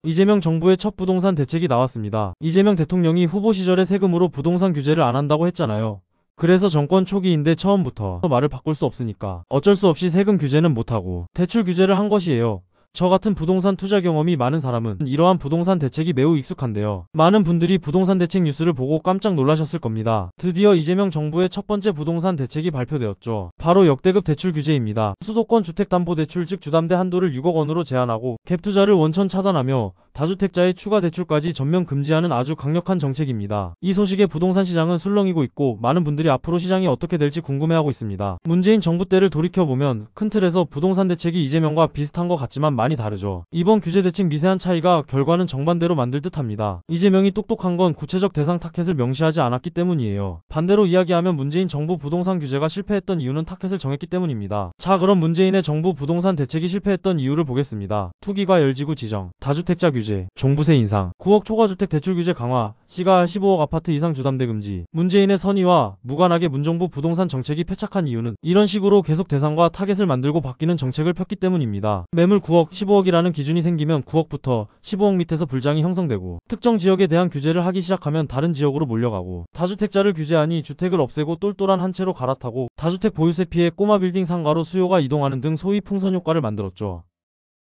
이재명 정부의 첫 부동산 대책이 나왔습니다. 이재명 대통령이 후보 시절에 세금으로 부동산 규제를 안 한다고 했잖아요. 그래서 정권 초기인데 처음부터 말을 바꿀 수 없으니까 어쩔 수 없이 세금 규제는 못하고 대출 규제를 한 것이에요. 저 같은 부동산 투자 경험이 많은 사람은 이러한 부동산 대책이 매우 익숙한데요. 많은 분들이 부동산 대책 뉴스를 보고 깜짝 놀라셨을 겁니다. 드디어 이재명 정부의 첫 번째 부동산 대책이 발표되었죠. 바로 역대급 대출 규제입니다. 수도권 주택담보대출 즉 주담대 한도를 6억 원으로 제한하고 갭투자를 원천 차단하며 다주택자의 추가 대출까지 전면 금지하는 아주 강력한 정책입니다. 이 소식에 부동산 시장은 술렁이고 있고 많은 분들이 앞으로 시장이 어떻게 될지 궁금해하고 있습니다. 문재인 정부 때를 돌이켜보면 큰 틀에서 부동산 대책이 이재명과 비슷한 것 같지만 많이 다르죠. 이번 규제 대책 미세한 차이가 결과는 정반대로 만들 듯합니다. 이재명이 똑똑한 건 구체적 대상 타켓을 명시하지 않았기 때문이에요. 반대로 이야기하면 문재인 정부 부동산 규제가 실패했던 이유는 타켓을 정했기 때문입니다. 자, 그럼 문재인의 정부 부동산 대책이 실패했던 이유를 보겠습니다. 투기과 열지구 지정, 다주택자 규제, 종부세 인상, 9억 초과주택 대출 규제 강화, 시가 15억 아파트 이상 주담대 금지. 문재인의 선의와 무관하게 문정부 부동산 정책이 패착한 이유는 이런 식으로 계속 대상과 타겟을 만들고 바뀌는 정책을 폈기 때문입니다. 매물 9억, 15억이라는 기준이 생기면 9억부터 15억 밑에서 불장이 형성되고 특정 지역에 대한 규제를 하기 시작하면 다른 지역으로 몰려가고 다주택자를 규제하니 주택을 없애고 똘똘한 한 채로 갈아타고 다주택 보유세 피해 꼬마 빌딩 상가로 수요가 이동하는 등 소위 풍선 효과를 만들었죠.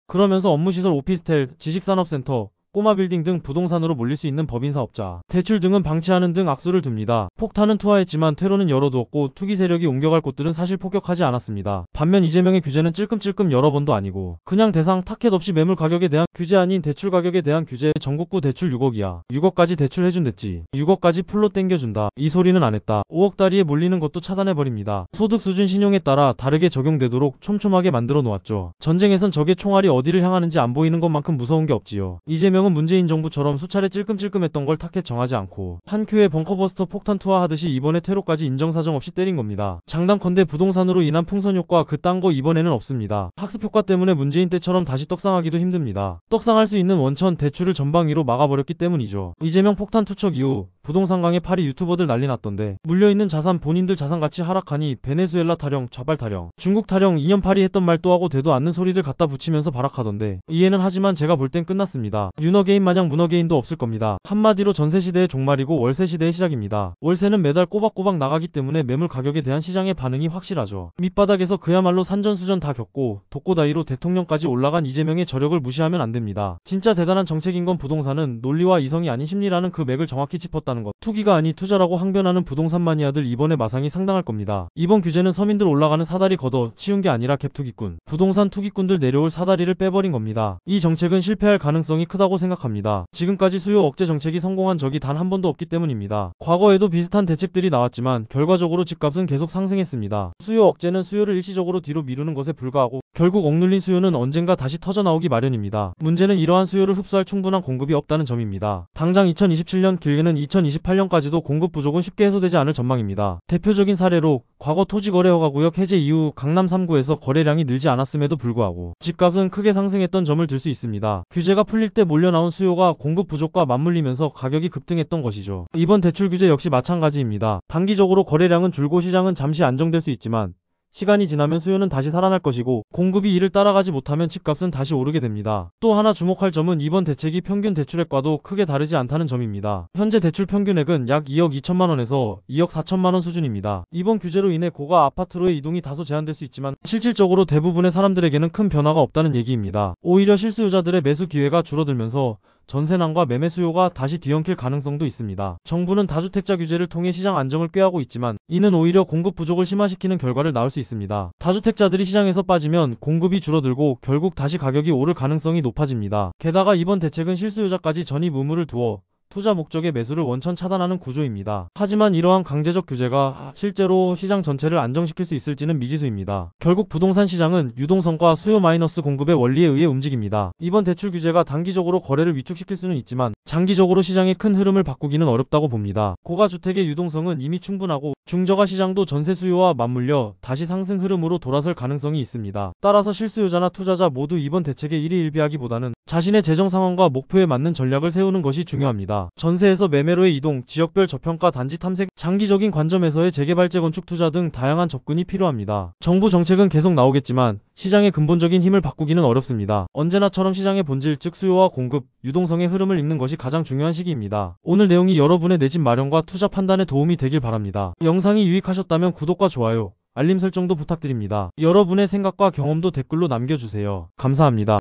그러면서 업무시설 오피스텔, 지식산업센터, 꼬마 빌딩 등 부동산으로 몰릴 수 있는 법인사업자, 대출 등은 방치하는 등 악수를 둡니다. 폭탄은 투하했지만 퇴로는 열어두었고 투기 세력이 옮겨갈 곳들은 사실 폭격하지 않았습니다. 반면 이재명의 규제는 찔끔찔끔 여러 번도 아니고 그냥 대상 타켓 없이 매물 가격에 대한 규제 아닌 대출 가격에 대한 규제. 전국구 대출 6억이야. 6억까지 대출해준댔지. 6억까지 풀로 땡겨준다. 이 소리는 안 했다. 5억다리에 몰리는 것도 차단해버립니다. 소득 수준 신용에 따라 다르게 적용되도록 촘촘하게 만들어 놓았죠. 전쟁에선 적의 총알이 어디를 향하는지 안 보이는 것만큼 무서운 게 없지요. 이재명 문재인 정부처럼 수차례 찔끔찔끔했던 걸 타켓 정하지 않고 한 큐에 벙커버스터 폭탄 투하하듯이 이번에 퇴로까지 인정사정 없이 때린 겁니다. 장담컨대 부동산으로 인한 풍선 효과 그딴 거 이번에는 없습니다. 학습 효과 때문에 문재인 때처럼 다시 떡상하기도 힘듭니다. 떡상할 수 있는 원천 대출을 전방위로 막아버렸기 때문이죠. 이재명 폭탄 투척 이후 부동산강의 파리 유튜버들 난리 났던데 물려있는 자산 본인들 자산가치 하락하니 베네수엘라 타령, 좌발 타령, 중국 타령 2년 파리 했던 말 또 하고 되도 않는 소리들 갖다 붙이면서 발악하던데 이해는 하지만 제가 볼 땐 끝났습니다. 윤어게인 마냥 문어게인도 없을 겁니다. 한마디로 전세시대의 종말이고 월세시대의 시작입니다. 월세는 매달 꼬박꼬박 나가기 때문에 매물 가격에 대한 시장의 반응이 확실하죠. 밑바닥에서 그야말로 산전수전 다 겪고 독고다이로 대통령까지 올라간 이재명의 저력을 무시하면 안됩니다. 진짜 대단한 정책인 건 부동산은 논리와 이성이 아닌 심리라는 그 맥을 정확히 짚었다는 것. 투기가 아니 투자라고 항변하는 부동산 마니아들 이번에 마상이 상당할 겁니다. 이번 규제는 서민들 올라가는 사다리 걷어 치운 게 아니라 갭투기꾼, 부동산 투기꾼들 내려올 사다리를 빼버린 겁니다. 이 정책은 실패할 가능성이 크다고 생각합니다. 지금까지 수요 억제 정책이 성공한 적이 단 한 번도 없기 때문입니다. 과거에도 비슷한 대책들이 나왔지만 결과적으로 집값은 계속 상승했습니다. 수요 억제는 수요를 일시적으로 뒤로 미루는 것에 불과하고 결국 억눌린 수요는 언젠가 다시 터져나오기 마련입니다. 문제는 이러한 수요를 흡수할 충분한 공급이 없다는 점입니다. 당장 2027년 길게는 2028년까지도 공급 부족은 쉽게 해소되지 않을 전망입니다. 대표적인 사례로 과거 토지거래허가구역 해제 이후 강남 3구에서 거래량이 늘지 않았음에도 불구하고 집값은 크게 상승했던 점을 들 수 있습니다. 규제가 풀릴 때 몰려나온 수요가 공급 부족과 맞물리면서 가격이 급등했던 것이죠. 이번 대출 규제 역시 마찬가지입니다. 단기적으로 거래량은 줄고 시장은 잠시 안정될 수 있지만 시간이 지나면 수요는 다시 살아날 것이고 공급이 이를 따라가지 못하면 집값은 다시 오르게 됩니다. 또 하나 주목할 점은 이번 대책이 평균 대출액과도 크게 다르지 않다는 점입니다. 현재 대출 평균액은 약 2억 2천만원에서 2억 4천만원 수준입니다. 이번 규제로 인해 고가 아파트로의 이동이 다소 제한될 수 있지만 실질적으로 대부분의 사람들에게는 큰 변화가 없다는 얘기입니다. 오히려 실수요자들의 매수 기회가 줄어들면서 전세난과 매매 수요가 다시 뒤엉킬 가능성도 있습니다. 정부는 다주택자 규제를 통해 시장 안정을 꾀하고 있지만 이는 오히려 공급 부족을 심화시키는 결과를 낳을 수 있습니다. 다주택자들이 시장에서 빠지면 공급이 줄어들고 결국 다시 가격이 오를 가능성이 높아집니다. 게다가 이번 대책은 실수요자까지 전입 의무를 두어 투자 목적의 매수를 원천 차단하는 구조입니다. 하지만 이러한 강제적 규제가 실제로 시장 전체를 안정시킬 수 있을지는 미지수입니다. 결국 부동산 시장은 유동성과 수요 마이너스 공급의 원리에 의해 움직입니다. 이번 대출 규제가 단기적으로 거래를 위축시킬 수는 있지만 장기적으로 시장의 큰 흐름을 바꾸기는 어렵다고 봅니다. 고가주택의 유동성은 이미 충분하고 중저가 시장도 전세 수요와 맞물려 다시 상승 흐름으로 돌아설 가능성이 있습니다. 따라서 실수요자나 투자자 모두 이번 대책에 일희일비하기보다는 자신의 재정 상황과 목표에 맞는 전략을 세우는 것이 중요합니다. 전세에서 매매로의 이동, 지역별 저평가 단지 탐색, 장기적인 관점에서의 재개발 재건축 투자 등 다양한 접근이 필요합니다. 정부 정책은 계속 나오겠지만 시장의 근본적인 힘을 바꾸기는 어렵습니다. 언제나처럼 시장의 본질 즉 수요와 공급, 유동성의 흐름을 읽는 것이 가장 중요한 시기입니다. 오늘 내용이 여러분의 내 집 마련과 투자 판단에 도움이 되길 바랍니다. 영상이 유익하셨다면 구독과 좋아요, 알림 설정도 부탁드립니다. 여러분의 생각과 경험도 댓글로 남겨주세요. 감사합니다.